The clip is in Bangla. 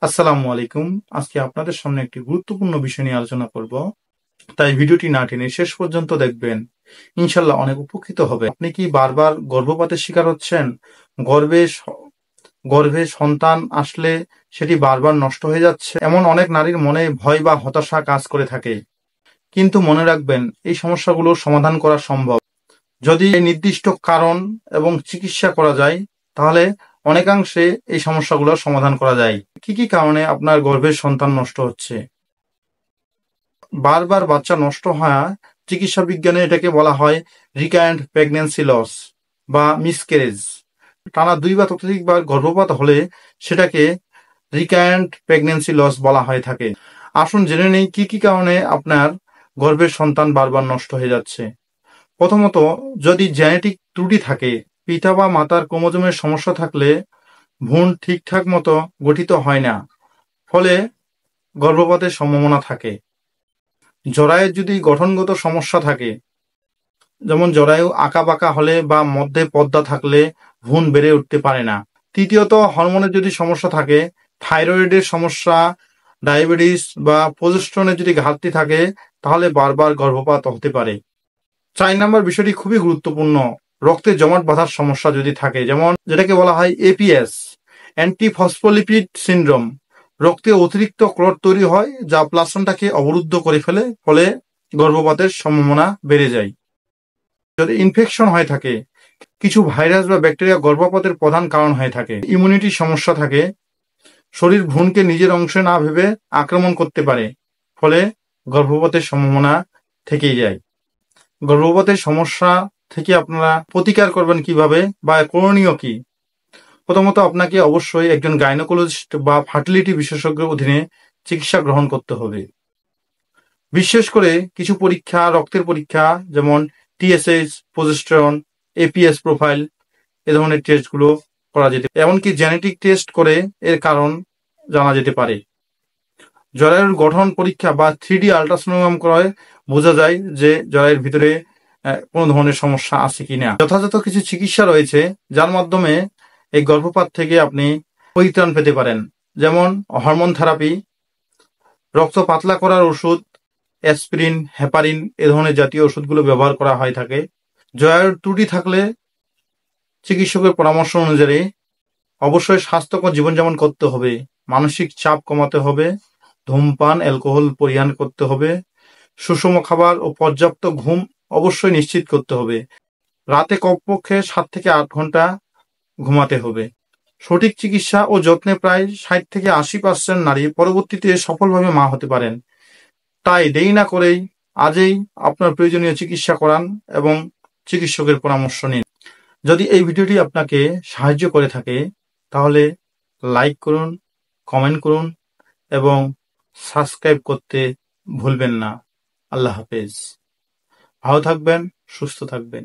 আসসালামু আলাইকুম। আজকে আপনাদের সামনে একটি গুরুত্বপূর্ণ বিষয় নিয়ে আলোচনা করব। তাই ভিডিওটি না টেনে শেষ পর্যন্ত দেখবেন। ইনশাল্লাহ অনেক উপকৃত হবে। আপনি কি বারবার গর্ভপাতের শিকার হচ্ছেন? গর্ভে স- গর্ভে সন্তান আসলে সেটি বারবার নষ্ট হয়ে যাচ্ছে, এমন অনেক নারীর মনে ভয় বা হতাশা কাজ করে থাকে। কিন্তু মনে রাখবেন, এই সমস্যাগুলোর সমাধান করা সম্ভব যদি এই নির্দিষ্ট কারণ এবং চিকিৎসা করা যায়। তাহলে অনেকাংশে এই সমস্যাগুলোর সমাধান করা যায়। কি কি কারণে আপনার গর্ভের সন্তান নষ্ট হচ্ছে? বারবার বাচ্চা নষ্ট হওয়া, চিকিৎসা বিজ্ঞানে এটাকে বলা হয় রিকারেন্ট প্রেগন্যান্সি লস বা মিসক্যারেজ। টানা 2 বা ততোধিকবার গর্ভপাত হলে সেটাকে রিকারেন্ট প্রেগন্যান্সি লস বলা হয়ে থাকে। আসুন জেনে নেই কি কি কারণে আপনার গর্ভের সন্তান বারবার নষ্ট হয়ে যাচ্ছে। প্রথমত, যদি জেনেটিক ত্রুটি থাকে, পিতা বা মাতার ক্রোমোজোমের সমস্যা থাকলে ভ্রূণ ঠিকঠাক মতো গঠিত হয় না, ফলে গর্ভপাতের সম্ভাবনা থাকে। জরায়ুর যদি গঠনগত সমস্যা থাকে, যেমন জরায়ু আঁকাবাঁকা হলে বা মধ্যে পর্দা থাকলে ভ্রূণ বেড়ে উঠতে পারে না। তৃতীয়ত, হরমোনের যদি সমস্যা থাকে, থাইরয়েডের সমস্যা, ডায়াবেটিস বা প্রজেস্টেরনের যদি ঘাটতি থাকে, তাহলে বারবার গর্ভপাত হতে পারে। 4 নম্বর বিষয়টি খুবই গুরুত্বপূর্ণ, রক্তে জমাট বাঁধার সমস্যা যদি থাকে, যেমন যেটাকে বলা হয় এপিএস, অ্যান্টিফসফোলিপিড সিনড্রোম। রক্তে অতিরিক্ত ক্লট তৈরি হয় যা প্লাসেন্টাকে অবরুদ্ধ করে ফেলে, ফলে গর্ভপাতের সম্ভাবনা বেড়ে যায়। যদি ইনফেকশন হয়ে থাকে, কিছু ভাইরাস বা ব্যাকটেরিয়া গর্ভপাতের প্রধান কারণ হয়ে থাকে। ইমিউনিটি সমস্যা থাকে, শরীর ভ্রূণকে নিজের অংশে না ভেবে আক্রমণ করতে পারে, ফলে গর্ভপাতের সম্ভাবনা থেকেই যায়। গর্ভপাতের সমস্যা থেকে আপনারা প্রতিকার করবেন কিভাবে বা করণীয় কি? প্রথমত, আপনাকে অবশ্যই একজন গাইনোকোলজিস্ট বা ফার্টিলিটি বিশেষজ্ঞের অধীনে চিকিৎসা গ্রহণ করতে হবে। বিশেষ করে কিছু পরীক্ষা, রক্তের পরীক্ষা, যেমন টিএসএইচ, প্রোজেস্টেরন, এপিএস প্রোফাইল, এ ধরনের টেস্টগুলো করা যেতে পারে। এমনকি জেনেটিক টেস্ট করে এর কারণ জানা যেতে পারে। জরায়ুর গঠন পরীক্ষা বা 3D আল্ট্রাসোনোগ্রাম করায় বোঝা যায় যে জরায়ুর ভিতরে কোনো ধরনের সমস্যা আছে কিনা। যথাযথ কিছু চিকিৎসা রয়েছে যার মাধ্যমে এই গর্ভপাত থেকে আপনি পরিত্রাণ পেতে পারেন, যেমন হরমোন থেরাপি, রক্ত পাতলা করার ওষুধ, অ্যাসপিরিন, হেপারিন, এ ধরনের জাতীয় ওষুধগুলো ব্যবহার করা হয়ে থাকে। জরায়ুর ত্রুটি থাকলে চিকিৎসকের পরামর্শ অনুযায়ী অবশ্যই স্বাস্থ্যকর জীবনযাপন করতে হবে, মানসিক চাপ কমাতে হবে, ধূমপান, অ্যালকোহল পরিহার করতে হবে, সুষম খাবার ও পর্যাপ্ত ঘুম অবশ্যই নিশ্চিত করতে হবে। রাতে কমপক্ষে 7 থেকে 8 ঘন্টা ঘুমাতে হবে। সঠিক চিকিৎসা ও যত্নে প্রায় 60 থেকে 80% নারী পরবর্তীতে সফলভাবে মা হতে পারেন। তাই দেরি না করেই আজই আপনার প্রয়োজনীয় চিকিৎসা করান এবং চিকিৎসকের পরামর্শ নিন। যদি এই ভিডিওটি আপনাকে সাহায্য করে থাকে, তাহলে লাইক করুন, কমেন্ট করুন এবং সাবস্ক্রাইব করতে ভুলবেন না। আল্লাহ হাফেজ। ভালো থাকবেন, সুস্থ থাকবেন।